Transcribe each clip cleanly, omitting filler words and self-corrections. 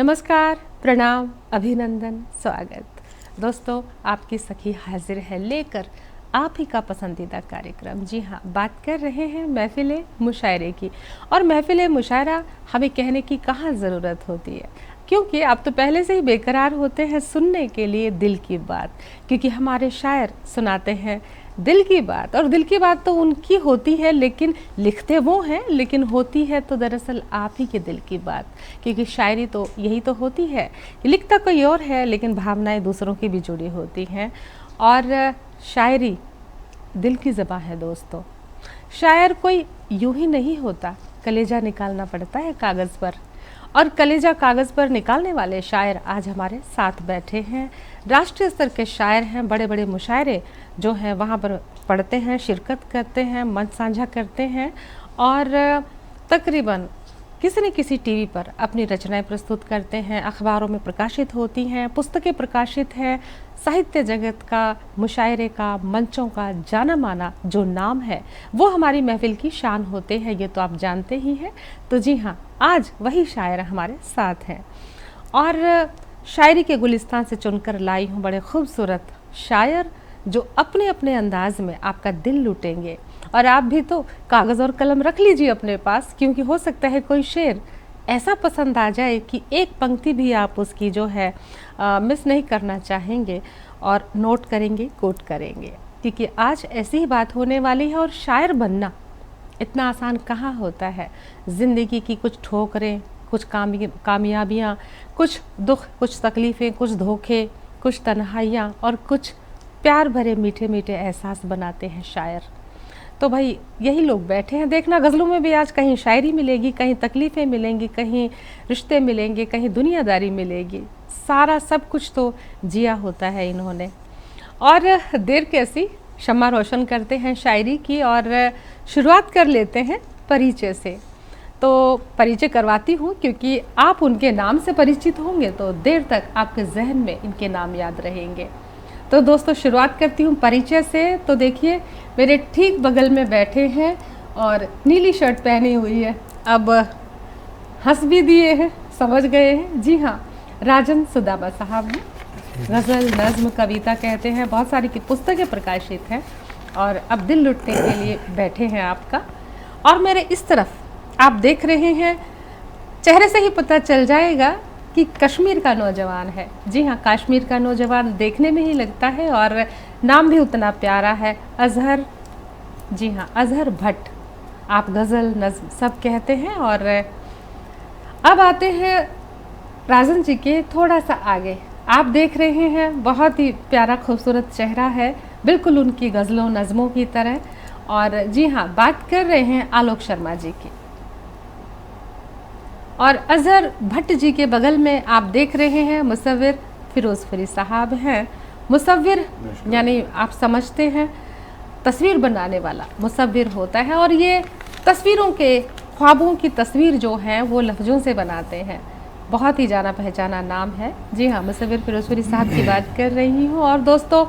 नमस्कार, प्रणाम, अभिनंदन, स्वागत। दोस्तों, आपकी सखी हाजिर है लेकर आप ही का पसंदीदा कार्यक्रम। जी हाँ, बात कर रहे हैं महफिल मुशायरे की। और महफिल मुशायरा हमें कहने की कहाँ ज़रूरत होती है, क्योंकि आप तो पहले से ही बेकरार होते हैं सुनने के लिए दिल की बात, क्योंकि हमारे शायर सुनाते हैं दिल की बात। और दिल की बात तो उनकी होती है, लेकिन लिखते वो हैं, लेकिन होती है तो दरअसल आप ही के दिल की बात। क्योंकि शायरी तो यही तो होती है, लिखता कोई और है लेकिन भावनाएं दूसरों की भी जुड़ी होती हैं। और शायरी दिल की ज़बान है दोस्तों। शायर कोई यूं ही नहीं होता, कलेजा निकालना पड़ता है कागज़ पर। और कलेजा कागज़ पर निकालने वाले शायर आज हमारे साथ बैठे हैं। राष्ट्रीय स्तर के शायर हैं, बड़े बड़े मुशायरे जो हैं वहाँ पर पढ़ते हैं, शिरकत करते हैं, मंच साझा करते हैं और तकरीबन किसी न किसी टीवी पर अपनी रचनाएं प्रस्तुत करते हैं, अखबारों में प्रकाशित होती हैं, पुस्तकें प्रकाशित हैं। साहित्य जगत का, मुशायरे का, मंचों का जाना माना जो नाम है वो हमारी महफिल की शान होते हैं, ये तो आप जानते ही हैं। तो जी हाँ, आज वही शायर हमारे साथ हैं और शायरी के गुलिस्तान से चुनकर लाई हूँ बड़े खूबसूरत शायर जो अपने अपने अंदाज में आपका दिल लूटेंगे। और आप भी तो कागज़ और कलम रख लीजिए अपने पास, क्योंकि हो सकता है कोई शेर ऐसा पसंद आ जाए कि एक पंक्ति भी आप उसकी जो है मिस नहीं करना चाहेंगे और नोट करेंगे, कोट करेंगे। क्योंकि आज ऐसी ही बात होने वाली है। और शायर बनना इतना आसान कहाँ होता है। ज़िंदगी की कुछ ठोकरें, कुछ कामयाबियाँ, कुछ दुख, कुछ तकलीफ़ें, कुछ धोखे, कुछ तन्हाइयाँ और कुछ प्यार भरे मीठे मीठे एहसास बनाते हैं शायर। तो भाई यही लोग बैठे हैं। देखना गज़लों में भी आज कहीं शायरी मिलेगी, कहीं तकलीफ़ें मिलेंगी, कहीं रिश्ते मिलेंगे, कहीं दुनियादारी मिलेगी। सारा सब कुछ तो जिया होता है इन्होंने। और देर कैसी, शम्मा रोशन करते हैं शायरी की और शुरुआत कर लेते हैं परिचय से। तो परिचय करवाती हूँ, क्योंकि आप उनके नाम से परिचित होंगे तो देर तक आपके जहन में इनके नाम याद रहेंगे। तो दोस्तों, शुरुआत करती हूँ परिचय से। तो देखिए, मेरे ठीक बगल में बैठे हैं और नीली शर्ट पहनी हुई है। अब हंस भी दिए हैं, समझ गए हैं। जी हाँ, राजन सुदामा साहब हैं। गज़ल, नज़्म, कविता कहते हैं, बहुत सारी की पुस्तकें प्रकाशित हैं और अब दिल लुटने के लिए बैठे हैं आपका। और मेरे इस तरफ आप देख रहे हैं, चेहरे से ही पता चल जाएगा कि कश्मीर का नौजवान है। जी हाँ, कश्मीर का नौजवान देखने में ही लगता है और नाम भी उतना प्यारा है, अज़हर। जी हाँ, अज़हर भट्ट। आप गज़ल, नज़्म सब कहते हैं। और अब आते हैं राजन जी के थोड़ा सा आगे। आप देख रहे हैं, बहुत ही प्यारा खूबसूरत चेहरा है, बिल्कुल उनकी गज़लों नज़मों की तरह। और जी हाँ, बात कर रहे हैं आलोक शर्मा जी की। और अज़हर भट्ट जी के बगल में आप देख रहे हैं मुसव्विर फिरोज़पुरी साहब हैं। मुसव्विर यानी आप समझते हैं तस्वीर बनाने वाला मुसव्विर होता है। और ये तस्वीरों के, ख्वाबों की तस्वीर जो है वो लफ्ज़ों से बनाते हैं। बहुत ही जाना पहचाना नाम है। जी हाँ, मुसव्विर फिरोज़पुरी साहब की बात कर रही हूँ। और दोस्तों,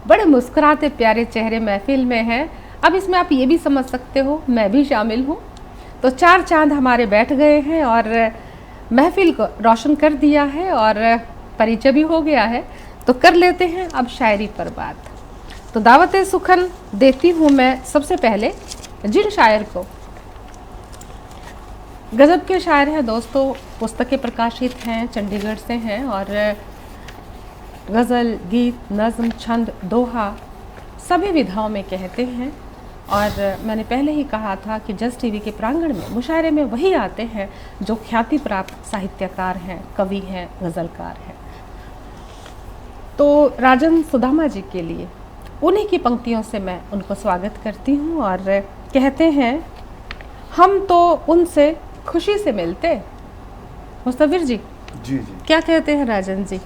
बड़े मुस्कुराते प्यारे चेहरे महफिल में हैं। अब इसमें आप ये भी समझ सकते हो मैं भी शामिल हूँ। तो चार चांद हमारे बैठ गए हैं और महफिल को रोशन कर दिया है और परिचय भी हो गया है। तो कर लेते हैं अब शायरी पर बात। तो दावत सुखन देती हूँ मैं सबसे पहले जिन शायर को गज़ब के शायर हैं दोस्तों, पुस्तकें प्रकाशित हैं, चंडीगढ़ से हैं और गज़ल, गीत, नज़्म, छंद, दोहा सभी विधाओं में कहते हैं। और मैंने पहले ही कहा था कि जस टीवी के प्रांगण में मुशायरे में वही आते हैं जो ख्याति प्राप्त साहित्यकार हैं, कवि हैं, गज़लकार हैं। तो राजन सुदामा जी के लिए उन्हीं की पंक्तियों से मैं उनको स्वागत करती हूँ। और कहते हैं, हम तो उनसे खुशी से मिलते। मुस्तफिर जी, जी क्या कहते हैं राजन जी?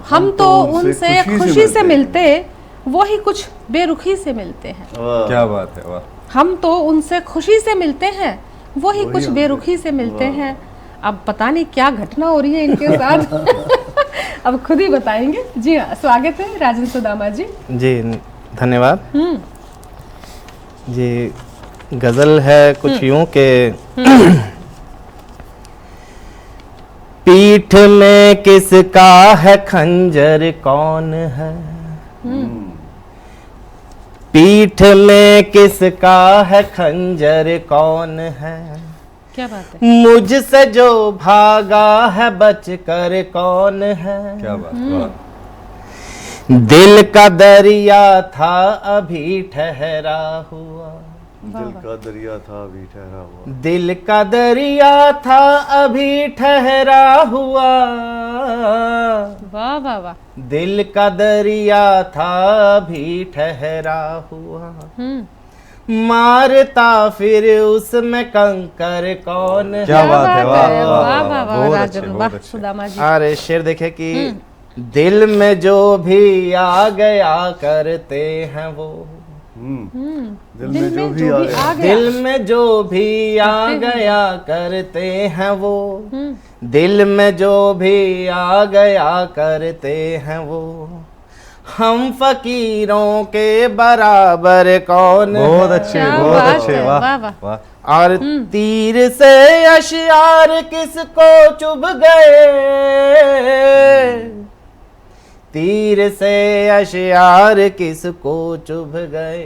हम तो उनसे खुशी से मिलते, वो ही कुछ बेरुखी से मिलते हैं। क्या बात है, वाह। हम तो उनसे खुशी से मिलते हैं, वो ही कुछ बेरुखी से मिलते हैं। अब पता नहीं क्या घटना हो रही है इनके साथ अब खुद ही बताएंगे। जी हाँ, स्वागत है राजन सुदामा जी। जी धन्यवाद। जी, गज़ल है कुछ यूं के पीठ में किसका है खंजर कौन है, पीठ में किसका है खंजर कौन है, क्या बात है। मुझसे जो भागा है बचकर कौन है। क्या बात, वाह। दिल का दरिया था अभी ठहरा हुआ, दिल का दरिया था अभी ठहरा हुआ, दिल का दरिया था अभी ठहरा हुआ, वाह वाह वाह। दिल का दरिया था अभी ठहरा हुआ, मारता फिर उसमें कंकर कौन है। क्या बात है, वाह वाह वाह वाह वाह बहुत राजन, अच्छे, वाह बहुत अच्छे। सुदामा जी। अरे शेर देखे कि दिल में जो भी आ गया करते हैं वो, दिल में जो भी आ गया, दिल में जो भी आ गया करते हैं वो, दिल में जो भी आ गया करते हैं वो, हम फकीरों के बराबर कौन बहुत है। अच्छे, क्या बहुत बात अच्छे, है, वाह वाह, वाह। वाह। और तीर से अशियार किसको चुभ गए, तीर से अशियार किसको चुभ गए,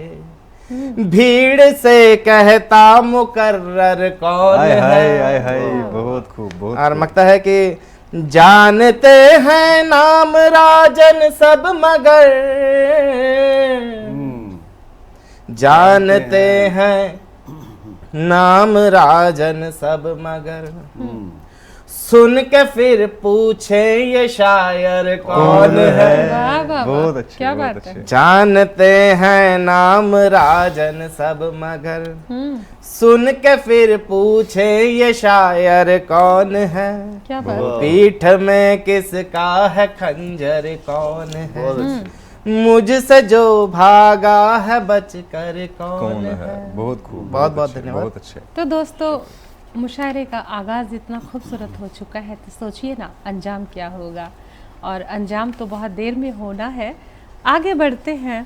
भीड़ से कहता मुकर्रर कौन हाय हाय है। हाय हाय, बहुत खूब, बहुत और खूब। मकता है कि जानते हैं नाम राजन सब मगर, जानते हैं नाम राजन सब मगर, सुन के फिर पूछे ये शायर कौन है। वाह वाह वाह, बहुत अच्छे, क्या बहुत बात है। अच्छे। जानते हैं नाम राजन सब मगर, सुन के फिर पूछे ये शायर कौन है। क्या बात है। पीठ में किसका है खंजर कौन है, बहुत अच्छे। मुझसे जो भागा है बचकर कौन कौन है, है। बहुत खूब, बहुत बहुत अच्छे, धन्यवाद। बहुत अच्छे। तो दोस्तों, मुशायरे का आगाज़ इतना खूबसूरत हो चुका है, तो सोचिए ना अंजाम क्या होगा। और अंजाम तो बहुत देर में होना है। आगे बढ़ते हैं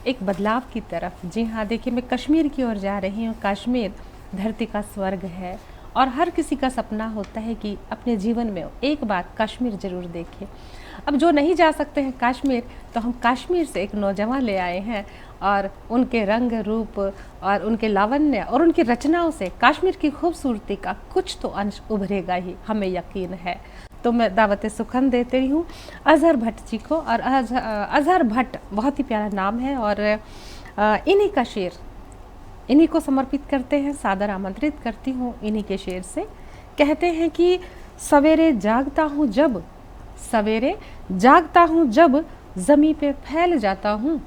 एक बदलाव की तरफ। जी हाँ, देखिए मैं कश्मीर की ओर जा रही हूँ। कश्मीर धरती का स्वर्ग है और हर किसी का सपना होता है कि अपने जीवन में एक बार कश्मीर ज़रूर देखे। अब जो नहीं जा सकते हैं कश्मीर, तो हम कश्मीर से एक नौजवान ले आए हैं और उनके रंग रूप और उनके लावण्य और उनकी रचनाओं से कश्मीर की खूबसूरती का कुछ तो अंश उभरेगा ही, हमें यकीन है। तो मैं दावत सुखन देती हूँ अजहर भट्ट जी को। और अजहर भट्ट बहुत ही प्यारा नाम है और इन्हीं का शेर इन्हीं को समर्पित करते हैं, सादर आमंत्रित करती हूँ इन्हीं के शेर से। कहते हैं कि सवेरे जागता हूँ जब, सवेरे जागता हूँ जब ज़मीं पे फैल जाता हूँ,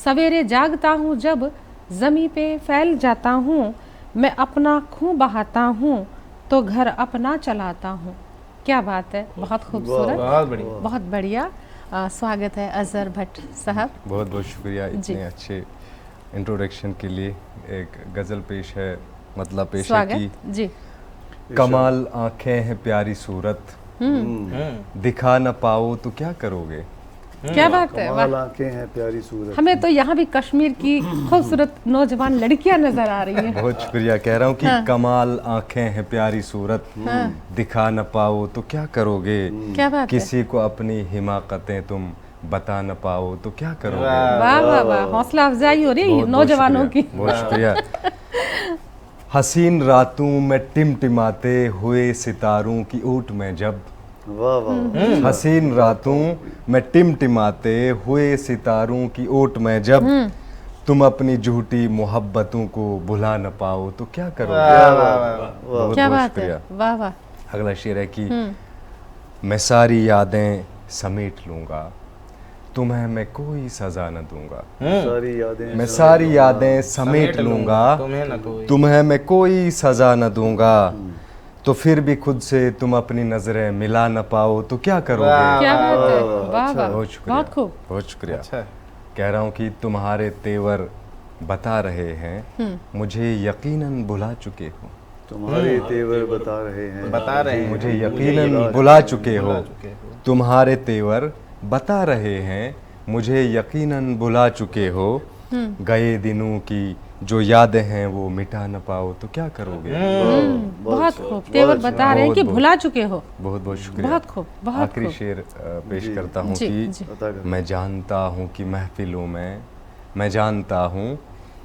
सवेरे जागता हूँ जब ज़मीं पे फैल जाता हूँ, मैं अपना खून बहाता हूँ तो घर अपना चलाता हूँ। क्या बात है, बहुत खूबसूरत, बहुत बढ़िया। बहुत बढ़िया। स्वागत है अजहर भट्ट साहब। बहुत बहुत शुक्रिया जी। इतने अच्छे इंट्रोडक्शन के लिए। एक गज़ल पेश है, मतलब पेश है स्वागत कि जी। कमाल आंखें हैं प्यारी सूरत, दिखा न पाओ तो क्या करोगे। क्या बात है, कमाल वाह। आंखें हैं प्यारी सूरत। हमें तो यहाँ भी कश्मीर की खूबसूरत नौजवान लड़कियां नजर आ रही हैं। बहुत शुक्रिया, कह रहा हूँ कि हाँ। कमाल आंखें हैं प्यारी सूरत, दिखा न पाओ तो क्या करोगे। क्या बात है, किसी को अपनी हिमाकतें तुम बता न पाओ तो क्या करोगे। वाह वाह वाह, हौसला अफजाई हो रही है बहुत- बहुत नौजवानों की। शुक्रिया, बहुत शुक्रिया। हसीन रातों में टिमटिमाते हुए सितारों की ओट में जब, वाह वाह। हसीन रातों में टिमटिमाते हुए सितारों की ओट में जब, तुम अपनी झूठी मोहब्बतों को भुला न पाओ तो क्या करोगे। बहुत क्या बहुत बात है, शुक्रिया। वाह वाह। अगला शेर है कि मैं सारी यादें समेट लूंगा, तुम्हें मैं कोई सजा न दूंगा। सारी यादें मैं सारी यादें समेट लूंगा, तुम्हें न कोई। तुम्हें मैं कोई सजा न दूंगा। तो फिर भी खुद से तुम अपनी नजरें मिला न पाओ तो क्या करोगे। क्या बात है, वाह वाह, बहुत शुक्रिया, बहुत खूब। बहुत शुक्रिया। अच्छा। कह रहा हूँ कि तुम्हारे तेवर बता रहे हैं, मुझे यकीनन भुला चुके हो। तुम्हारे तेवर बता रहे हैं, बता रहे हैं। मुझे यकीनन भुला चुके हो। तुम्हारे तेवर बता रहे हैं, मुझे यकीनन भुला चुके हो। गए दिनों की जो यादें हैं वो मिटा न पाओ तो क्या करोगे। बहुत खूब। तेवर बता रहे हैं कि बहुत- भुला चुके हो। बहुत बहुत शुक्रिया। बहुत खूब, बहुत आखिरी खूब। शेर पेश करता हूँ जी, कि जी। अता कर। मैं जानता हूँ कि महफिलों में, मैं जानता हूँ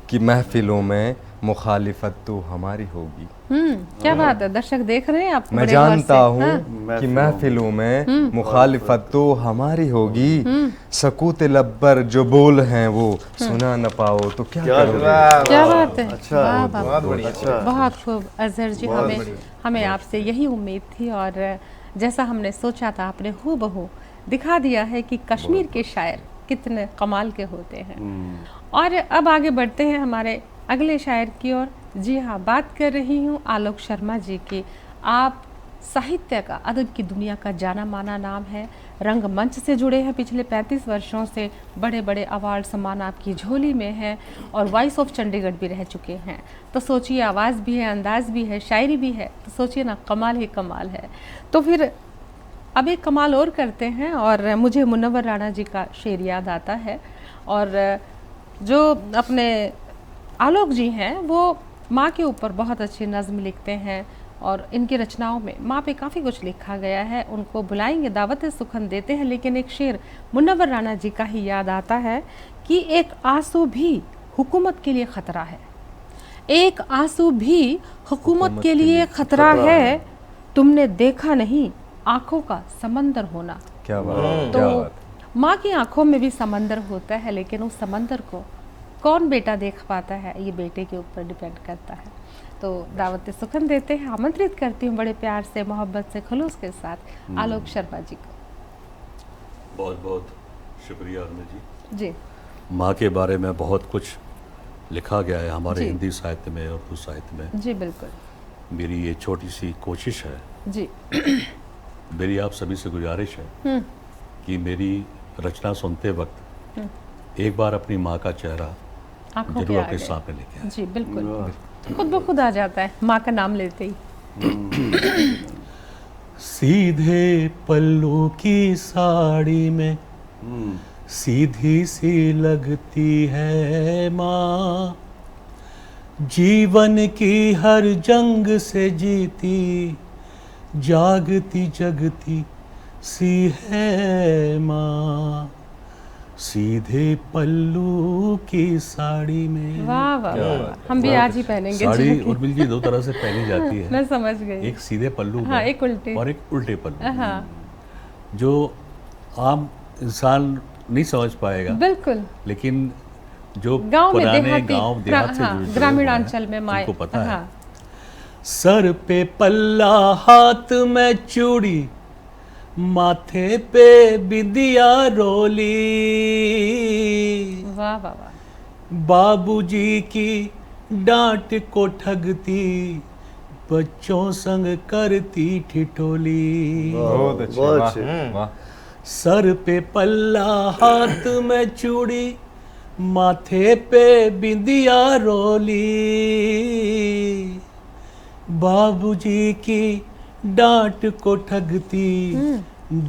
कि महफिलों में मुखालिफत तो हमारी होगी। क्या बात है, दर्शक देख रहे हैं आप मैं बड़े गौर से। जानता हूँ हाँ, कि महफिलों में मुखालिफत तो हमारी होगी। सकूत लब पर जो बोल हैं वो सुना न पाओ तो क्या क्या करोगे। क्या बात है। अच्छा, वाह, बहुत वाह, बहुत वाह। बढ़िया। अच्छा। बहुत खूब अजहर जी। बहुत हमें बढ़िया। हमें आपसे यही उम्मीद थी और जैसा हमने सोचा था आपने हूबहू दिखा दिया है कि कश्मीर के शायर कितने कमाल के होते हैं। और अब आगे बढ़ते हैं हमारे अगले शायर की ओर। जी हाँ, बात कर रही हूँ आलोक शर्मा जी की। आप साहित्य का, अदब की दुनिया का जाना माना नाम है। रंगमंच से जुड़े हैं पिछले 35 वर्षों से। बड़े बड़े अवार्ड सम्मान आपकी झोली में है और वॉइस ऑफ चंडीगढ़ भी रह चुके हैं। तो सोचिए, आवाज़ भी है, अंदाज भी है, शायरी भी है, तो सोचिए ना, कमाल ही कमाल है। तो फिर अब एक कमाल और करते हैं और मुझे मुनव्वर राणा जी का शेर याद आता है। और जो अपने आलोक जी हैं वो माँ के ऊपर बहुत अच्छी नज़्म लिखते हैं और इनकी रचनाओं में माँ पे काफ़ी कुछ लिखा गया है। उनको बुलाएंगे, दावत सुखन देते हैं, लेकिन एक शेर मुनव्वर राणा जी का ही याद आता है कि एक आंसू भी हुकूमत के लिए ख़तरा है। एक आंसू भी हुकूमत के लिए ख़तरा है। तुमने देखा नहीं आंखों का समंदर होना। क्या बात है, तो क्या बात है। माँ की आंखों में भी समंदर होता है, लेकिन उस समंदर को कौन बेटा देख पाता है, ये बेटे के ऊपर डिपेंड करता है। तो दावत सुखन देते हैं, आमंत्रित करती हूँ बड़े प्यार से, मोहब्बत से, खुलूस के साथ आलोक शर्मा जी को। बहुत बहुत शुक्रिया अर्मी जी। जी माँ के बारे में बहुत कुछ लिखा गया है हमारे जी। हिंदी साहित्य में और उर्दू साहित्य में। जी बिल्कुल। मेरी ये छोटी सी कोशिश है, जी मेरी आप सभी से गुजारिश है कि मेरी रचना सुनते वक्त एक बार अपनी माँ का चेहरा आंखों के जरूर अपने आगे। सामने लेके आए। जी बिल्कुल, खुद ब खुद आ जाता है माँ का नाम लेते ही। सीधे पल्लू की साड़ी में सीधी सी लगती है माँ, जीवन की हर जंग से जीती जागती जगती सी है माँ, सीधे पल्लू की साड़ी में। वाह वाह वाह, हम भी आज ही पहनेंगे। साड़ी जी। उर्मिल जी दो तरह से पहनी जाती है, मैं समझ गई। एक सीधे पल्लू हाँ, में एक उल्टे। और एक उल्टे पल्लू, हाँ जो आम इंसान नहीं समझ पाएगा, बिल्कुल। लेकिन जो गांव में पुराने देहाती, गांव देहात से हाँ, जुड़े हुए ग्रामीणांचल हैं, में माए, उनको पता है। हाँ। सर पे पल्ला, हाथ में चूड़ी, माथे पे बिंदिया रोली, वाह वाह वाह। बाबूजी की डांट को ठगती, बच्चों संग करती ठिठोली। बहुत अच्छे, बहुत वाह, अच्छे। वाह। सर पे पल्ला, हाथ में चूड़ी, माथे पे बिंदिया रोली, बाबूजी की डांट को ठगती,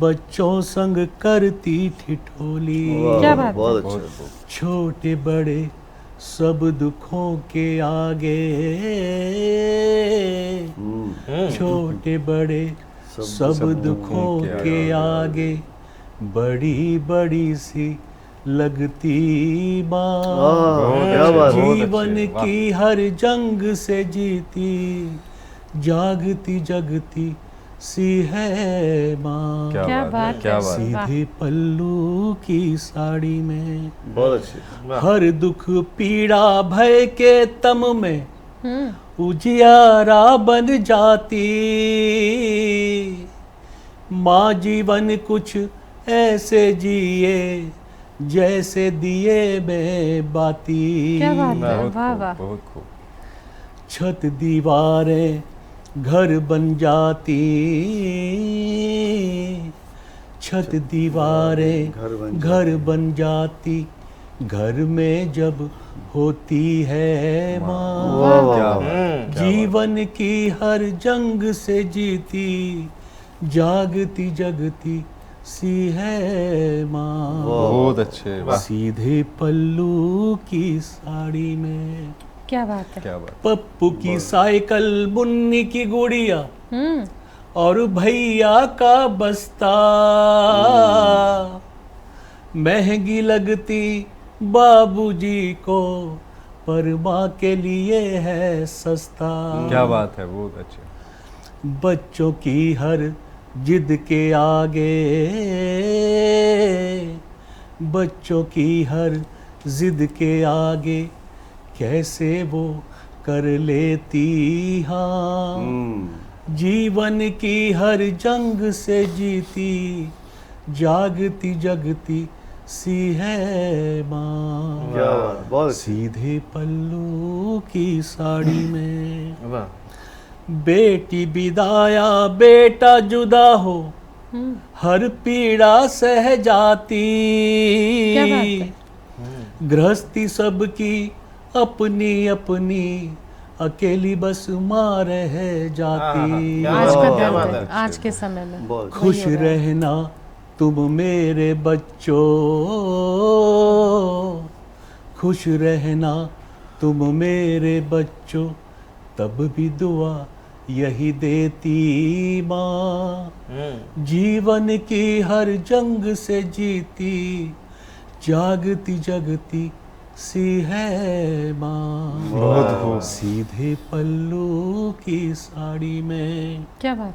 बच्चों संग करती ठिठोली। क्या बात है। बहुत बहुत अच्छा। छोटे बड़े सब दुखों के आगे, छोटे बड़े सब दुखों के आगे, बड़ी बड़ी सी लगती माँ, क्या बात है। जीवन वाह। की हर जंग से जीती जागती जगती सी है माँ, क्या बात है। क्या बात है। वाह। सीधे पल्लू की साड़ी में, बहुत अच्छे। हर दुख पीड़ा भय के तम में उजियारा बन जाती, माँ जीवन कुछ ऐसे जिए जैसे दिए में बाती, क्या बात है। बहुत वाह खूब, वाह। बहुत खूब। छत दीवारें घर बन जाती, छत दीवारें घर बन जाती, घर में जब होती है माँ, क्या बात है, क्या जीवन की हर जंग से जीती जागती जगती सी है माँ, बहुत अच्छे, वाह। सीधे पल्लू की साड़ी में। क्या बात है। क्या बात। पप्पू की साइकिल, मुन्नी की गुड़िया और भैया का बस्ता, महंगी लगती बाबूजी को पर माँ के लिए है सस्ता। क्या बात है, बहुत अच्छे। बच्चों की हर जिद के आगे, बच्चों की हर जिद के आगे कैसे वो कर लेती हाँ, जीवन की हर जंग से जीती जागती जगती सी है माँ। क्या बात, बहुत अच्छी। सीधे पल्लू की साड़ी में वाह, बेटी बिदाया बेटा जुदा हो, हर पीड़ा सह जाती, क्या बात है। गृहस्थी सबकी अपनी अपनी, अकेली बस माँ रह जाती। क्या आज का क्या दर्द बात है, है। आज के समय में बहुत वही खुश हो रहा है। रहना तुम मेरे बच्चों, खुश रहना तुम मेरे बच्चों, तब भी दुआ यही देती माँ। जीवन की हर जंग से जीती जागती जगती सी है माँ। बहुत खूब। सीधे पल्लू की साड़ी में। क्या बात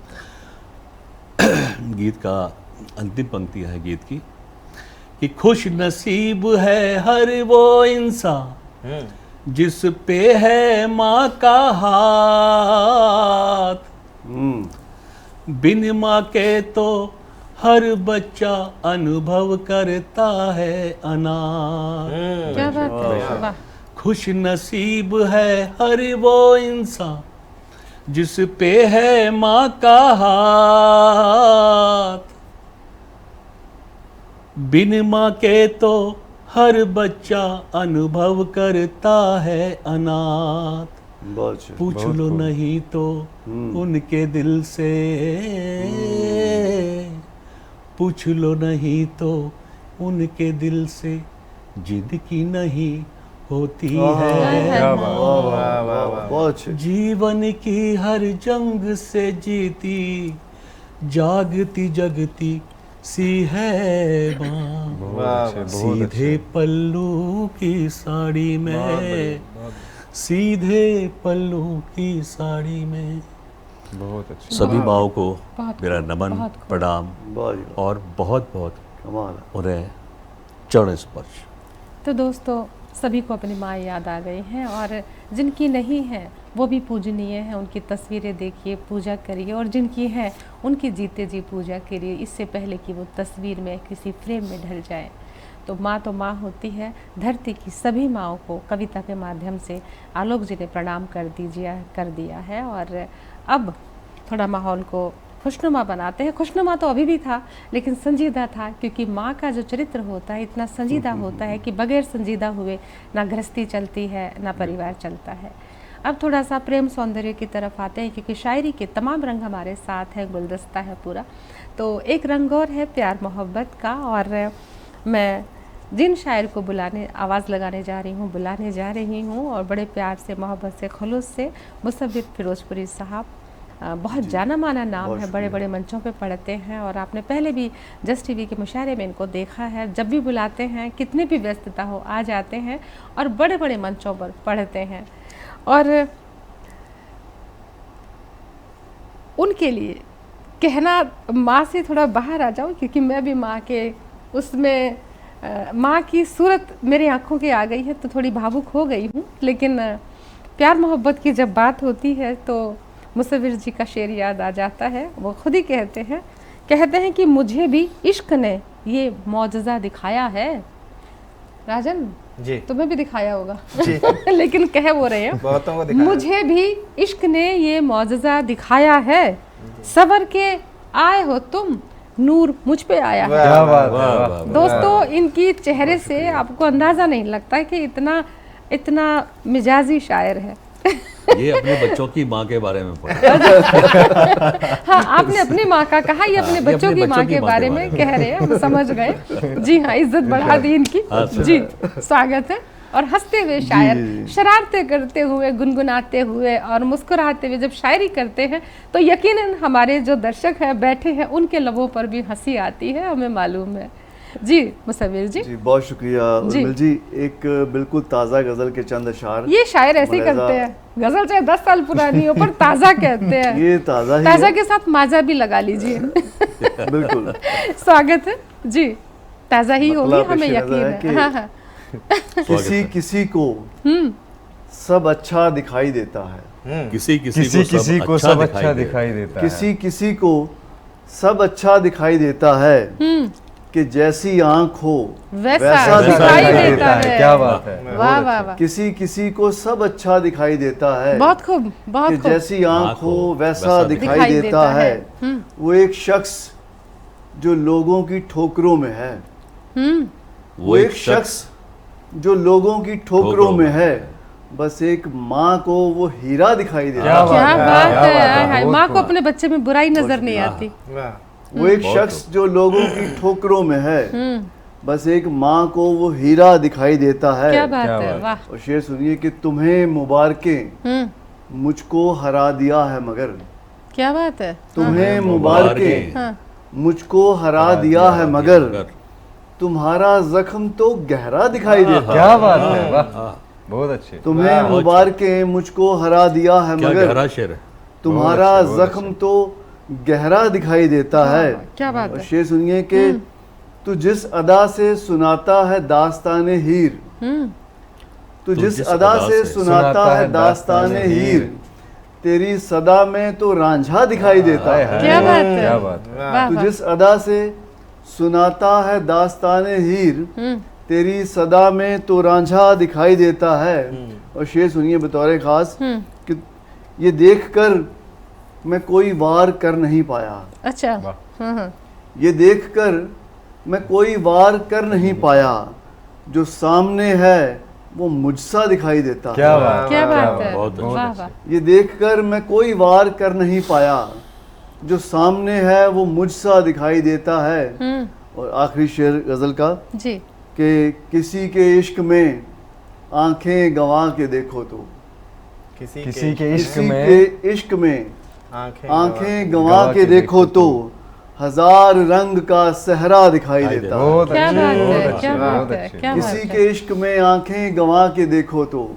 है। गीत का अंतिम पंक्ति है गीत की कि खुश नसीब है हर वो इंसान जिस पे है माँ का हाथ, बिन माँ के तो हर बच्चा अनुभव करता है अनाथ। क्या बात है। वाह। खुश नसीब है हर वो इंसान जिस पे है माँ का हाथ, बिन माँ के तो हर बच्चा अनुभव करता है अनाथ। बहुत अच्छे। पूछ लो नहीं तो उनके दिल से, पूछ लो नहीं तो उनके दिल से, जिद की नहीं होती है क्या माँ। बात। बहुत अच्छे। जीवन की हर जंग से जीती जागती जगती सी है माँ। बहुत अच्छे, बहुत सीधे अच्छे। पल्लू की साड़ी में, सीधे पल्लू की साड़ी में। बहुत अच्छे। सभी माओं को बहुत मेरा खूब, नमन बहुत खूब। प्रणाम बहुत ही और बहुत बहुत कमाल है। उन्हें चरण स्पर्श। तो दोस्तों, सभी को अपनी माँ याद आ गई हैं, और जिनकी नहीं है वो भी पूजनीय है। उनकी तस्वीरें देखिए, पूजा करिए, और जिनकी है उनकी जीते जी पूजा करिए, इससे पहले कि वो तस्वीर में किसी फ्रेम में ढल जाए। तो माँ होती है। धरती की सभी माँओं को कविता के माध्यम से आलोक जी ने प्रणाम कर दिया है। और अब थोड़ा माहौल को खुशनुमा बनाते हैं। खुशनुमा तो अभी भी था, लेकिन संजीदा था, क्योंकि माँ का जो चरित्र होता है इतना संजीदा होता है कि बगैर संजीदा हुए ना गृहस्थी चलती है, ना परिवार चलता है। अब थोड़ा सा प्रेम सौंदर्य की तरफ आते हैं, क्योंकि शायरी के तमाम रंग हमारे साथ हैं, गुलदस्ता है पूरा। तो एक रंग और है प्यार मोहब्बत का, और मैं जिन शायर को आवाज़ लगाने जा रही हूँ, बुलाने जा रही हूँ, और बड़े प्यार से, मोहब्बत से, खुलूस से, मुसव्विर फिरोजपुरी साहब। बहुत जाना माना नाम है, बड़े बड़े मंचों पे पढ़ते हैं, और आपने पहले भी जस्ट टीवी के मुशायरे में इनको देखा है। जब भी बुलाते हैं, कितनी भी व्यस्तता हो, आ जाते हैं और बड़े बड़े मंचों पर पढ़ते हैं। और उनके लिए कहना, माँ से थोड़ा बाहर आ जाऊँ, क्योंकि मैं भी माँ के उसमें माँ की सूरत मेरी आंखों के आ गई है, तो थोड़ी भावुक हो गई हूँ। लेकिन प्यार मोहब्बत की जब बात होती है तो मुसव्विर जी का शेर याद आ जाता है। वो खुद ही कहते हैं कि मुझे भी इश्क ने ये मौजज़ा दिखाया है। राजन जी, तुम्हें भी दिखाया होगा जी। लेकिन कह वो रहे हैं, बहुतों को दिखाया। मुझे भी इश्क ने ये मौजज़ा दिखाया है, सवर के आए हो तुम, नूर मुझ पे आया है। क्या बात है। दोस्तों, इनकी चेहरे से आपको अंदाज़ा नहीं लगता कि इतना मिजाजी शायर है। ये अपने बच्चों की माँ के बारे में पढ़ा। हाँ, आपने अपनी माँ का कहा, ये अपने बच्चों की माँ के बारे में कह रहे हैं, हम समझ गए। जी हाँ, इज्जत बढ़ा दी इनकी। हाँ, सर। जी, स्वागत है। और हंसते हुए शायर, शरारतें करते हुए, गुनगुनाते हुए और मुस्कुराते हुए जब शायरी करते हैं तो यकीनन हमारे जो दर्शक हैं बैठे हैं उनके लबों पर भी हंसी आती है, हमें मालूम है। जी मुसव्विर जी। जी बहुत शुक्रिया जी। उर्मिल जी। एक बिल्कुल ताज़ा गज़ल के चंद अशार। ये शायर ऐसे ही मुलाहिज़ा- करते हैं, गजल चाहे 10 साल पुरानी हो पर ताज़ा कहते हैं। ये ताज़ा ही ताज़ा है। के साथ माजा भी लगा लीजिए। बिल्कुल। स्वागत है जी। ताज़ा ही होगी, मतलब हमें पेश नज़र यकीन है है। कि- हाँ हाँ। किसी किसी को सब अच्छा दिखाई देता है। किसी किसी किसी को सब अच्छा दिखाई देता है। किसी किसी को सब अच्छा दिखाई देता है कि जैसी आंख हो वैसा दिखाई देता है। क्या बात है। वाह वाह वाह, किसी किसी को सब अच्छा दिखाई देता है बहुत खूब, कि बहुत खूब। जैसी आंख हो वैसा वैसा दिखाई देता है। वो एक शख्स जो लोगों की ठोकरों में है। वो एक शख्स जो लोगों की ठोकरों में है। बस एक माँ को वो हीरा दिखाई देता क्या है। क्या बात है, बात क्या है, बात है, हाय, बहुत माँ को खूब। अपने बच्चे में बुराई नजर नहीं आती। वो एक शख्स जो लोगों की ठोकरों में है। बस एक माँ को वो हीरा दिखाई देता है। क्या बात क्या है, बात वाह। और शेर सुनिए कि तुम्हें मुबारकें मुझको हरा दिया है मगर। क्या बात है। तुम्हें मुबारकें हाँ, मुझको हरा दिया है मगर तुम्हारा जख्म तो गहरा दिखाई देता है। क्या बात है, वाह, बहुत अच्छे। तुम्हें मुबारकें मुझको हरा दिया है क्या मगर गहरा शेर है। तुम्हारा बहुत अच्छे, बहुत जख्म तो गहरा दिखाई देता है। क्या बात और है। शेर सुनिए कि तू जिस अदा से सुनाता है दास्ताने हीर। तू जिस अदा से सुनाता है दास्ताने हीर तेरी सदा में तो रांझा दिखाई देता है। क्या बात है। क्या बात है। वाह तू वाह। जिस अदा से सुनाता है दास्ताने हीर तेरी सदा में तो रांझा दिखाई देता है। और शेर सुनिए बतौर खास कि ये देखकर मैं कोई वार कर नहीं पाया। अच्छा। वाह। ये देखकर मैं कोई वार कर नहीं पाया जो सामने है वो मुझसा दिखाई देता है। क्या बात क्या बात है, बहुत अच्छे। वाह वाह। ये देखकर मैं कोई वार कर नहीं पाया जो सामने है वो मुझसा दिखाई देता है। और आखिरी शेर गजल का जी। कि किसी के इश्क में आंखें गंवा के देखो तो। किसी के इश्क किसी में के इश्क में आंखें गंवा के देखो तो हजार रंग का सहरा दिखाई देता है। बहुत क्या अच्छे, बात बहुत है, अच्छे, क्या बात बहुत है, अच्छे। क्या बात किसी है। के इश्क में आंखें गंवा के देखो तो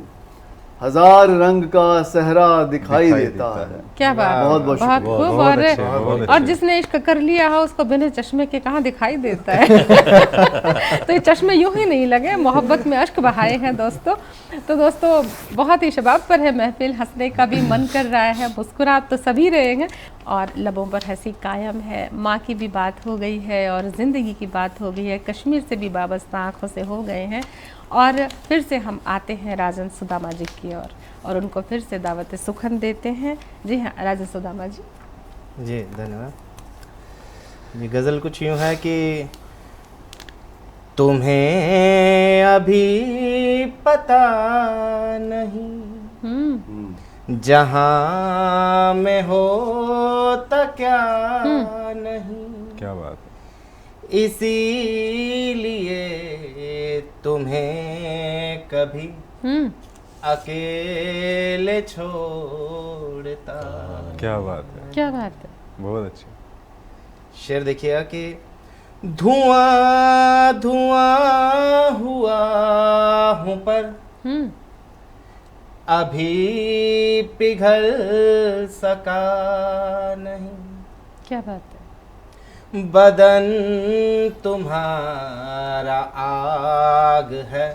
हजार रंग का सहरा दिखाई देता है। क्या बात, बहुत बहुत बहुत शुक्रिया। खूब। बहुत और अच्छे, बहुत और अच्छे। जिसने इश्क कर लिया हो उसको बिना चश्मे के कहाँ दिखाई देता है। तो ये चश्मे यूं ही नहीं लगे, मोहब्बत में अश्क बहाए हैं दोस्तों। तो दोस्तों बहुत ही शबाब पर है महफिल, हंसने का भी मन कर रहा है, मुस्कुरा तो सभी रहे हैं और लबों पर हंसी कायम है। माँ की भी बात हो गई है और ज़िंदगी की बात हो गई है, कश्मीर से भी वाबस्ता आँखों से हो गए हैं। और फिर से हम आते हैं राजन सुदामा जी की ओर और उनको फिर से दावत सुखन देते हैं। जी हाँ राजन सुदामा जी। जी धन्यवाद। ये गज़ल कुछ यूँ है कि तुम्हें अभी पता नहीं जहाँ में होता क्या नहीं, क्या बात है। इसीलिए तुम्हें कभी अकेले छोड़ता। क्या बात है, क्या बात है। बहुत अच्छे। शेर देखिएगा कि धुआं धुआं हुआ हूँ पर अभी पिघल सका नहीं, क्या बात है। बदन तुम्हारा आग है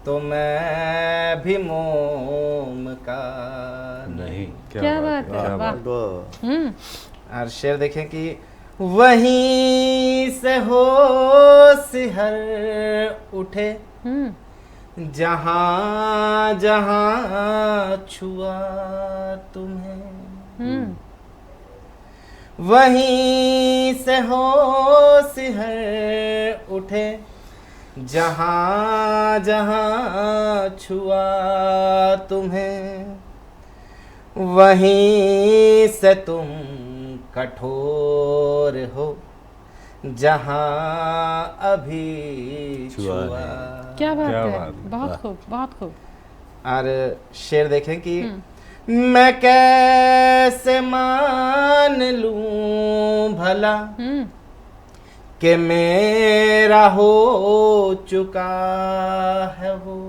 तो मैं भी मोम का नहीं। क्या बात है, क्या वाह। बात और शेर देखें कि वहीं से हो सिहर उठे जहाँ जहाँ छुआ तुम्हें, वहीं से हो सिहर उठे जहाँ जहाँ छुआ तुम्हें, वहीं से तुम कठोर हो जहाँ अभी छुआ छुआ। क्या बात क्या है, बात है। बहुत खूब, बहुत खूब। और शेर देखें कि मैं कैसे मान लूं भला हम्म, कि मेरा हो चुका है वो।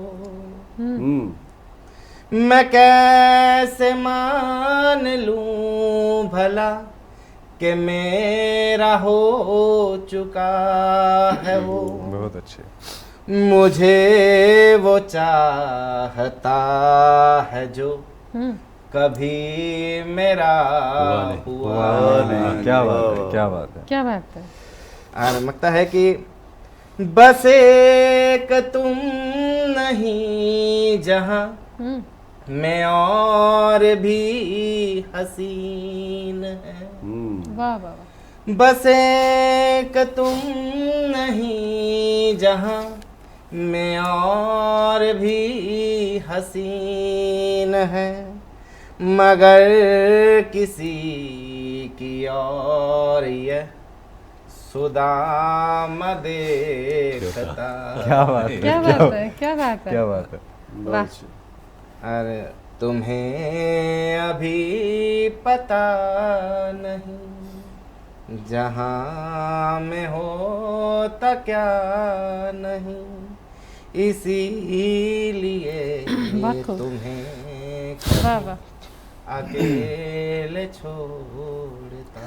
मैं कैसे मान लूं भला कि मेरा हो चुका है वो। बहुत अच्छे। मुझे वो चाहता है जो हम्म, कभी मेरा हुआ नहीं। क्या बात है, क्या बात है। क्या बात है। और लगता है कि बस एक तुम नहीं जहां में और भी हसीन है। वाह वाह वाह। बस एक तुम नहीं जहां में और भी हसीन है, मगर किसी की और यह सुदाम देखता। क्या बात है, क्या बात है, क्या बात है। क्या बात है। वाह। और तुम्हें अभी पता नहीं जहां में होता क्या नहीं, इसीलिए बहुत खूब। तुम्हें वाह वाह, अकेले छोड़ता।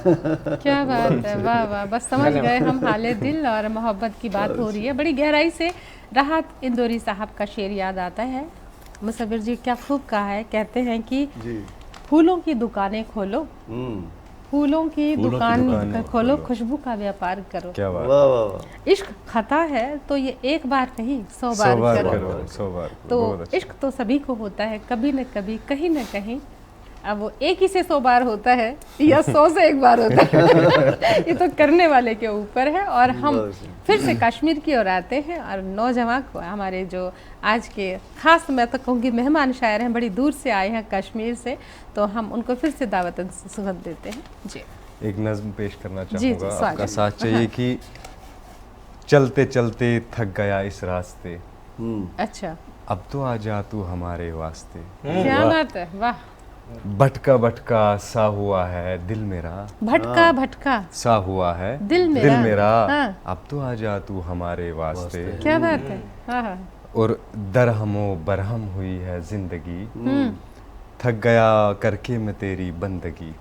क्या बात है। वाह वाह, बस समझ गए हम हाले दिल और मोहब्बत की बात हो रही है। बड़ी गहराई से राहत इंदौरी साहब का शेर याद आता है। मुसव्विर जी क्या खूब कहा है। कहते हैं कि जी। फूलों की दुकानें खोलो, फूलों की दुकान दुकानें खोलो, खोलो। खुशबू का व्यापार करो। क्या बात वाह वाह वाह। इश्क खता है तो ये एक बार नहीं 100 है। बार 100 बार करो। करो, 100 बार करो। तो बहुत अच्छे। इश्क तो सभी को होता है, कभी न कभी, कहीं न कहीं। अब वो एक ही से 100 बार होता है या 100 से एक बार होता है ये तो करने वाले के ऊपर है। और हम फिर से कश्मीर की ओर आते हैं और नौजवान को, हमारे जो आज के खास मैं तो कहूँगी मेहमान शायर हैं, बड़ी दूर से आए हैं कश्मीर से, तो हम उनको फिर से दावत सुगंध देते हैं। जी एक नज्म पेश करना जी, चाहूँगा, स्वागत। आपका साथ चाहिए कि चलते चलते थक गया इस रास्ते, अच्छा, अब तो आ जा तू हमारे वास्ते। क्या बात है। वाह। भटका भटका सा हुआ है दिल मेरा, भटका भटका सा हुआ है दिल मेरा। हाँ। अब तो आ जा तू हमारे वास्ते। क्या बात है। हाँ हाँ। और दरहमो बरहम हुई है जिंदगी, थक गया करके मैं तेरी बंदगी,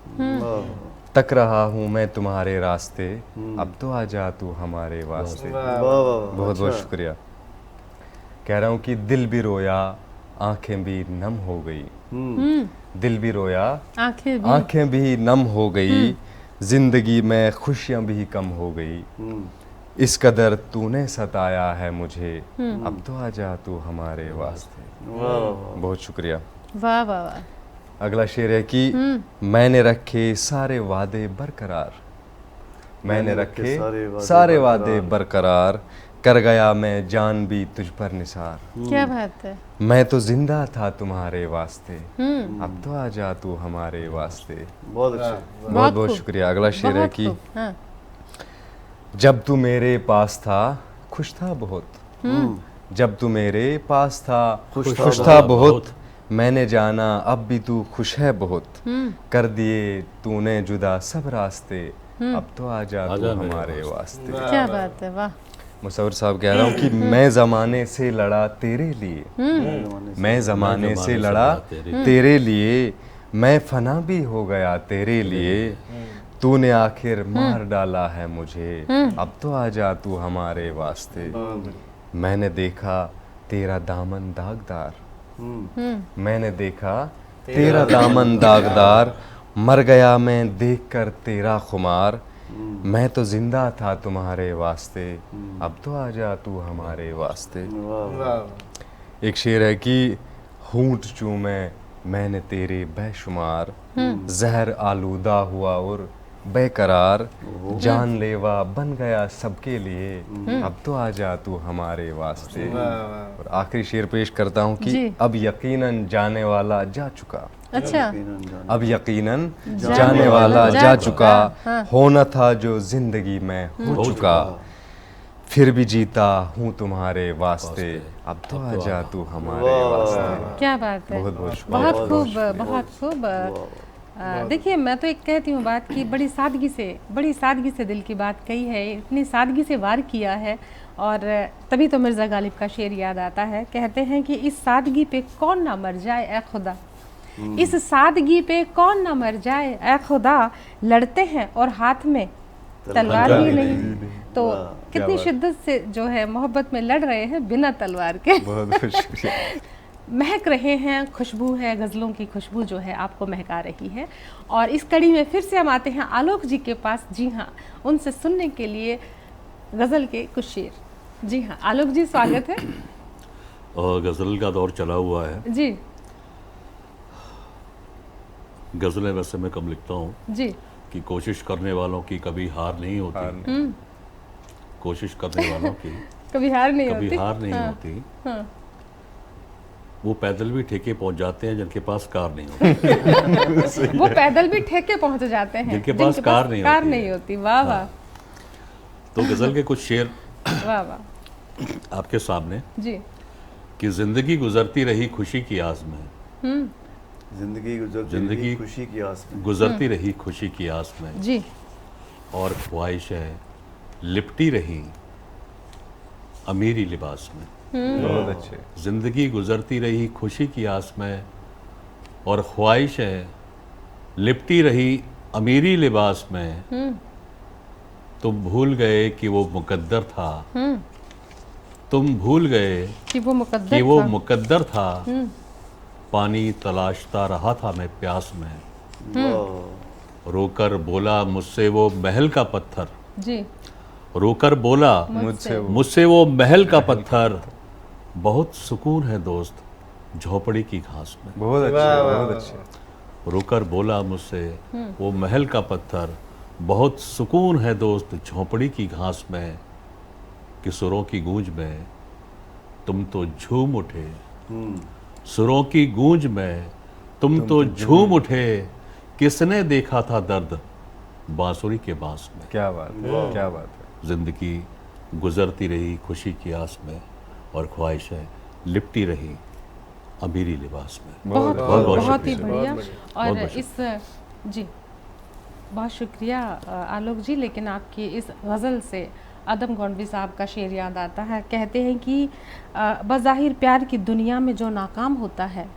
तक रहा हूँ मैं तुम्हारे रास्ते, अब तो आ जा तू हमारे वास्ते। वाह वाह वाह। बहुत बहुत शुक्रिया। कह रहा हूँ कि दिल भी रोया आंखें भी नम हो गई, दिल भी रोया आंखें भी नम हो गई, जिंदगी में खुशियां भी कम हो गई, इस कदर तूने सताया है मुझे, अब तो आ जा तू हमारे वास्ते। बहुत शुक्रिया। वाह वाह वाह। अगला शेर है कि मैंने रखे सारे वादे बरकरार, मैंने रखे सारे वादे बरकरार, कर गया मैं जान भी तुझ पर निसार, क्या बात है। मैं तो जिंदा था तुम्हारे वास्ते, अब तो आ जा तू हमारे वास्ते। बहुत अच्छे। बहुत बहुत खूब। शुक्रिया। अगला शेर है बहुत कि खूब। हाँ। जब तू मेरे पास था खुश था बहुत, जब तू मेरे पास था खुश था बहुत, मैंने जाना अब भी तू खुश है बहुत, कर दिए तूने जुदा सब रास्ते, अब तो आ जा तू हमारे वास्ते। क्या बात है। वाह। मुसव्विर साहब कह रहा हूँ कि मैं ज़माने से लड़ा तेरे लिए, मैं ज़माने से लड़ा तेरे लिए, मैं फना भी हो गया तेरे लिए, तूने आखिर मार डाला है मुझे, अब तो आ जा तू हमारे वास्ते। मैंने देखा तेरा दामन दागदार, मैंने देखा तेरा दामन दागदार, मर गया मैं देखकर तेरा खुमार, मैं तो जिंदा था तुम्हारे वास्ते, अब तो आ जा तू हमारे वास्ते। एक शेर है कि होंठ चूमे मैंने तेरे बेशुमार, जहर आलूदा हुआ और बेकरार, जानलेवा बन गया सबके लिए, अब तो आ जा तू हमारे वास्ते। और आखिरी शेर पेश करता हूँ कि जी। अब यकीनन जाने वाला जा चुका, अच्छा अब यकीनन जाने वाला जा चुका, होना था जो जिंदगी में हो चुका, फिर भी जीता हूँ तुम्हारे वास्ते, अब तो आजा तू हमारे वास्ते। क्या बात है, बहुत बहुत शुक्रिया। बहुत खूब, बहुत खूब। देखिए मैं तो एक कहती हूँ बात कि बड़ी सादगी से दिल की बात कही है, इतनी सादगी से वार किया है, और तभी तो मिर्ज़ा गालिब का शेर याद आता है। कहते हैं कि इस सादगी पे कौन ना मर जाए ए खुदा, इस सादगी पे कौन ना मर जाए ए खुदा, लड़ते हैं और हाथ में तलवार भी नहीं। तो कितनी शिद्दत से जो है मोहब्बत में लड़ रहे हैं बिना तलवार के। बहुत बहुत शुक्रिया। महक रहे हैं, खुशबू है, गज़लों की खुशबू जो है आपको महका रही है। और इस कड़ी में फिर से हम आते हैं आलोक जी के पास। जी हाँ, उनसे सुनने के लिए गज़ल के कुछ शेर। जी हाँ आलोक जी, स्वागत है। और गज़ल का दौर चला हुआ है जी गज़लें वैसे मैं कम लिखता हूँ जी। कि कोशिश करने वालों की कभी हार नहीं होती, कोशिश करने वालों की कभी हार नहीं कभी होती। हार नहीं हाँ, होती। हाँ। वो पैदल भी ठेके पहुंच जाते हैं जिनके पास कार नहीं होती। वो पैदल भी ठेके पहुंच जाते हैं जिनके पास कार नहीं होती है। नहीं होती। वाह वाह, तो गज़ल के कुछ शेर वाह वाह। आपके सामने जी कि जिंदगी गुजरती रही खुशी की आस में, जिंदगी गुजरती जिंदगी रही खुशी की आस में, गुजरती रही खुशी की आस में, जी। और ख्वाहिशें लिपटी रही अमीरी लिबास में। बहुत अच्छे। जिंदगी गुजरती रही खुशी की आस में, और ख्वाहिशें लिपटी रही अमीरी लिबास में, तुम भूल गए कि वो मुकद्दर था, तुम भूल गए कि वो मुकद्दर कि वो था। मुकद्दर था, पानी तलाशता रहा था मैं प्यास में, वाह, रोकर बोला मुझसे वो महल का पत्थर, जी रोकर बोला मुझसे वो महल का पत्थर, बहुत सुकून है दोस्त झोपड़ी की घास में। बहुत अच्छे, बहुत अच्छे। रोकर बोला मुझसे वो महल का पत्थर, बहुत सुकून है दोस्त झोपड़ी की घास में, कि सुरों की गूंज में तुम तो झूम उठे, सुरों की गूंज में तुम तो झूम उठे, किसने देखा था दर्द बांसुरी के बांस में। क्या बात है, क्या बात है। जिंदगी गुजरती रही खुशी की आस में, और ख्वाहिशें लिपटी रही अमीरी लिबास में। बहुत बहुत बहुत ही शुक्रिया। बढ़िया। और बहुत इस जी बहुत शुक्रिया आलोक जी। लेकिन आपकी इस गज़ल से आदम गौंडवी साहब का शेर याद आता है। कहते हैं कि बज़ाहिर प्यार की दुनिया में जो नाकाम होता है,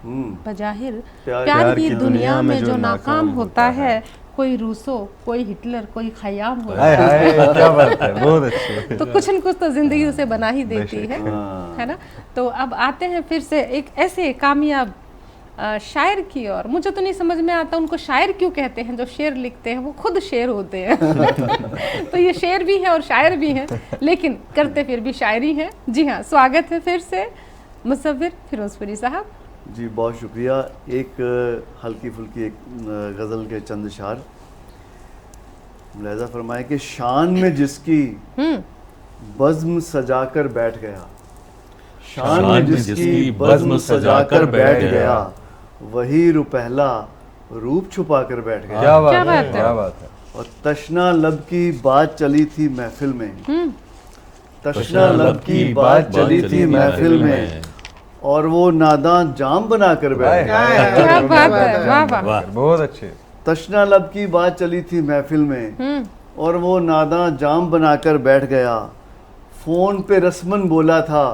बज़ाहिर प्यार की दुनिया में जो नाकाम होता है, कोई रूसो, कोई हिटलर, कोई खयाम होता हाय है, हाय, क्या बात है, बहुत अच्छे। तो कुछ न कुछ तो जिंदगी उसे बना ही देती है ना। तो अब आते हैं फिर से एक ऐसे कामयाब शायर की और। मुझे तो नहीं समझ में आता उनको शायर क्यों कहते हैं, जो शेर लिखते हैं वो खुद शेर होते हैं। तो ये शेर भी है और शायर भी हैं, लेकिन करते फिर भी शायरी हैं। जी हाँ, स्वागत है फिर से मुसव्विर फिरोजपुरी साहब। जी बहुत शुक्रिया। एक हल्की फुल्की एक गज़ल के चंद अशार मुलाहिज़ा फरमाए कि शान में जिसकी बज़्म सजाकर बैठ गया, शान में जिसकी बज़्म सजाकर बैठ गया, वही रुपहला रूप छुपा कर बैठ गया। क्या बात क्या है, बात है। क्या बात है। और तशना लब की बात चली थी महफिल में, तशना लब की बात चली थी महफिल में, और वो नादां जाम बनाकर बैठ गया। क्या बात है, वाह वाह। वाह, बहुत अच्छे। तशना लब की बात चली थी महफिल में, और वो नादां जाम बनाकर बैठ गया। फोन पे रस्मन बोला था,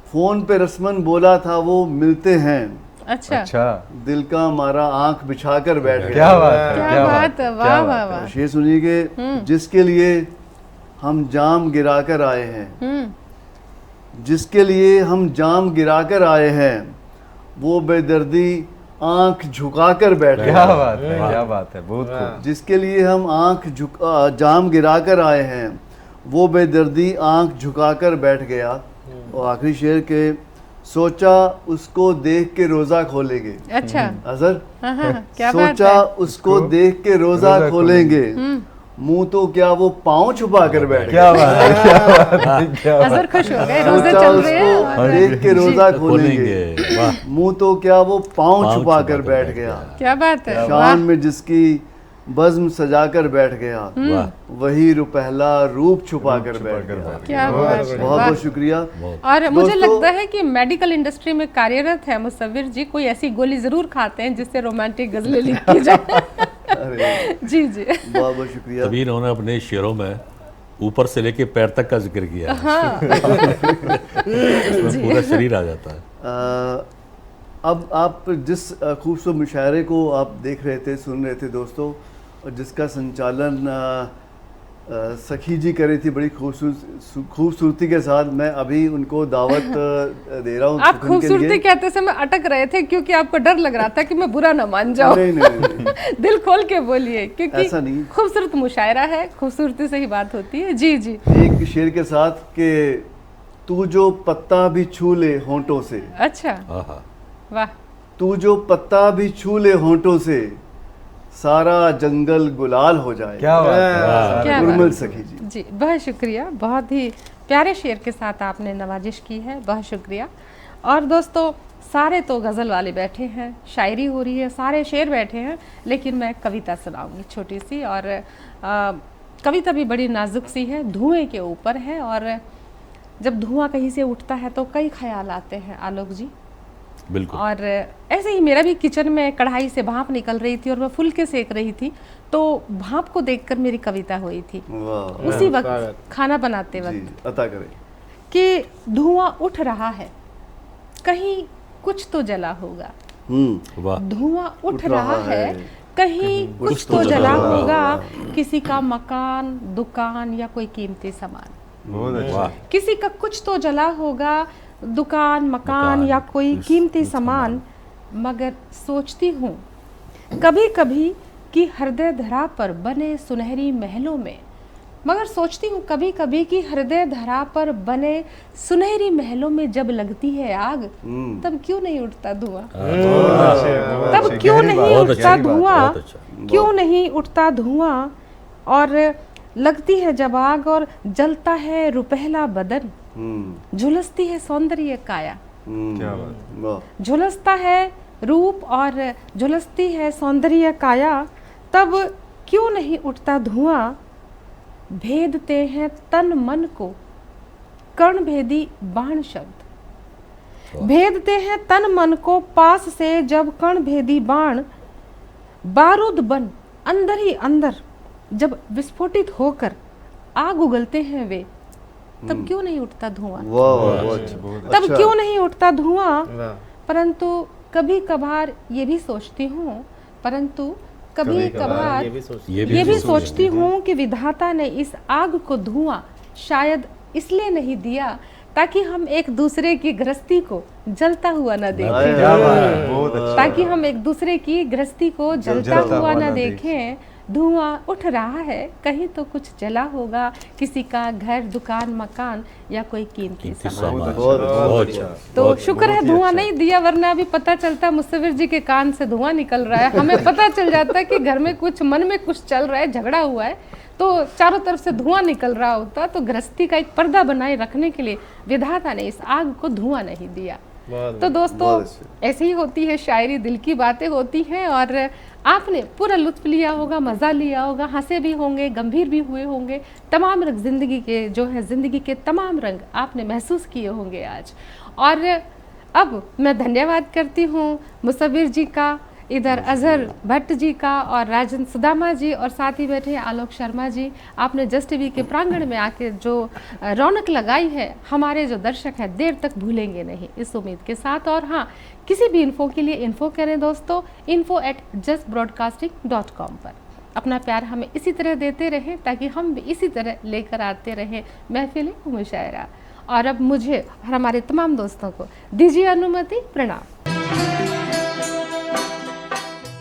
फोन पे रस्मन बोला था वो मिलते हैं, अच्छा अच्छा, दिल का हमारा आंख बिछाकर बैठ गया। क्या बात है, क्या क्या बात है, वाह वाह वाह। शेर सुनिए कि जिसके लिए हम जाम गिराकर आए हैं, जिसके लिए हम जाम गिराकर आए हैं, वो बेदर्दी आंख झुकाकर बैठ क्या गया। बात है, क्या बात है, बहुत खूब। जिसके लिए हम जाम गिराकर आए हैं, वो बेदर्दी आंख झुकाकर बैठ गया। और आखिरी शेर के सोचा उसको देख के रोजा खोलेंगे। अच्छा, अजहर, हाँ हाँ, क्या बात सोचा है। उसको देख के रोजा खोलेंगे, मुंह तो क्या वो पाँव छुपा कर बैठ क्या गए। बात है, क्या बात है, क्या बात अजहर खुश हो गए, रोजे सोचा चल रहे हैं उसको और- देख के रोजा खोलेंगे, खोलेंगे। वाह, मुंह तो क्या वो पाँव पाँव छुपा कर छुपाकर बैठ बैठ गया। क्या बात है, वाह। शान में जिसकी बज़्म सजा कर बैठ गया, वाह, वही रुपहला रूप छुपा कर बैठ गया। क्या बात है, बहुत वाह। बहुत शुक्रिया। और मुझे दोस्तों- लगता है कि मेडिकल इंडस्ट्री में कार्यरत है मुसव्विर जी, कोई ऐसी गोली जरूर खाते हैं जिससे रोमांटिक गजलें लिखी जाए। अरे जी जी। बहुत बहुत शुक्रिया। तभी इन्होंने अपने शेरों में ऊपर से लेके पैर तक का जिक्र किया है। हाँ। उसमें पूरा शरीर आ जाता है। अब आप जिस खूबसूरत मुशायरे को आप देख रहे थे, सुन रहे थे दोस्तों, और जिसका संचालन सखी जी कर रही थी बड़ी खूबसूरती के साथ, मैं अभी उनको दावत दे रहा हूँ। आप सुखन के खूबसूरती लिए। कहते समय अटक रहे थे क्योंकि आपको डर लग रहा था कि मैं बुरा ना मान जाऊं। नहीं, नहीं, नहीं, नहीं। दिल खोल के बोलिए, क्योंकि ऐसा नहीं। खूबसूरत मुशायरा है, खूबसूरती से ही बात होती है। जी जी। एक शेर के साथ कि तू जो पत्ता भी छू ले होंठों से, अच्छा, आहा, वाह। तू जो पत्ता भी छू ले होंठों से, सारा जंगल गुलाल हो जाए। क्या बात है। क्या गुरमल बात। सखी जी। जी बहुत शुक्रिया, बहुत ही प्यारे शेर के साथ आपने नवाजिश की है, बहुत शुक्रिया। और दोस्तों सारे तो गज़ल वाले बैठे हैं, शायरी हो रही है, सारे शेर बैठे हैं, लेकिन मैं कविता सुनाऊंगी छोटी सी। और कविता भी बड़ी नाजुक सी है, धुएं के ऊपर है। और जब धुआं कहीं से उठता है तो कई ख्याल आते हैं आलोक जी। बिल्कुल। और ऐसे ही मेरा भी किचन में कढ़ाई से भाप निकल रही थी और मैं फुलके सेक रही थी, तो भाप को देखकर मेरी कविता हुई थी वाह उसी वक्त खाना बनाते जी, वक्त, अता करें। कि धुआं उठ रहा है, कहीं कुछ तो जला होगा। वाह, धुआं उठ रहा है, कहीं कुछ तो जला होगा। किसी का मकान, दुकान या कोई कीमती सामान। बहुत अच्छा। वाह, किसी का कुछ तो जला होगा, दुकान, मकान या कोई कीमती सामान। मगर सोचती हूँ कभी कभी कि हृदय धरा पर बने सुनहरी महलों में, मगर सोचती हूँ कभी कभी कि हृदय धरा पर बने सुनहरी महलों में जब लगती है आग, तब क्यों नहीं उठता धुआं? तब क्यों नहीं बहुत उठता अच्छी बात, धुआं? बहुत अच्छा। क्यों नहीं उठता धुआं? और लगती है जब आग और जलता है रुपहला बदन, झुलसती है सौंदर्य काया। क्या बात। वाह झुलसता है रूप और झुलसती है सौंदर्य काया, तब क्यों नहीं उठता धुआं? भेदते हैं तन मन को कर्ण भेदी बाण शब्द, भेदते हैं तन मन को पास से जब कर्ण भेदी बाण, बारूद बन अंदर ही अंदर जब विस्फोटित होकर आग उगलते हैं वे, तब क्यों नहीं उठता धुआं? वाह वाह, बहुत अच्छा। तब क्यों नहीं उठता धुआं? परंतु कभी कभार ये भी सोचती हूँ, परंतु कभी कभार ये भी सोचती हूँ कि विधाता ने इस आग को धुआं शायद इसलिए नहीं दिया ताकि हम एक दूसरे की गृहस्थी को जलता हुआ न देखें, क्या बात है, बहुत अच्छा। ताकि हम एक दूसरे की गृहस्थी को जलता हुआ न देखें। धुआं उठ रहा है, कहीं तो कुछ जला होगा। किसी का घर, दुकान, मकान या कोई कीमती सामान। बहुत अच्छा। तो शुक्र है धुआं नहीं दिया, वरना अभी पता चलता मुसव्विर जी के कान से धुआं निकल रहा है, हमें पता चल जाता कि घर में कुछ, मन में कुछ चल रहा है, झगड़ा हुआ है, तो चारों तरफ से धुआं निकल रहा होता। तो गृहस्थी का एक पर्दा बनाए रखने के लिए विधाता ने इस आग को धुआं नहीं दिया। तो दोस्तों ऐसे ही होती है शायरी, दिल की बातें होती हैं। और आपने पूरा लुत्फ लिया होगा, मज़ा लिया होगा, हंसे भी होंगे, गंभीर भी हुए होंगे, तमाम रंग ज़िंदगी के जो है, ज़िंदगी के तमाम रंग आपने महसूस किए होंगे आज। और अब मैं धन्यवाद करती हूँ मुसव्विर जी का, इधर अजहर भट्ट जी का, और राजन सुदामा जी, और साथ ही बैठे हैं आलोक शर्मा जी। आपने जस्ट टीवी के प्रांगण में आके जो रौनक लगाई है, हमारे जो दर्शक हैं देर तक भूलेंगे नहीं, इस उम्मीद के साथ। और हाँ, किसी भी इन्फो के लिए इन्फो करें दोस्तों, info@justbroadcasting.com पर अपना प्यार हमें इसी तरह देते रहें, ताकि हम भी इसी तरह लेकर आते रहें महफिल मुशायरा। और अब मुझे और हमारे तमाम दोस्तों को दीजिए अनुमति, प्रणाम।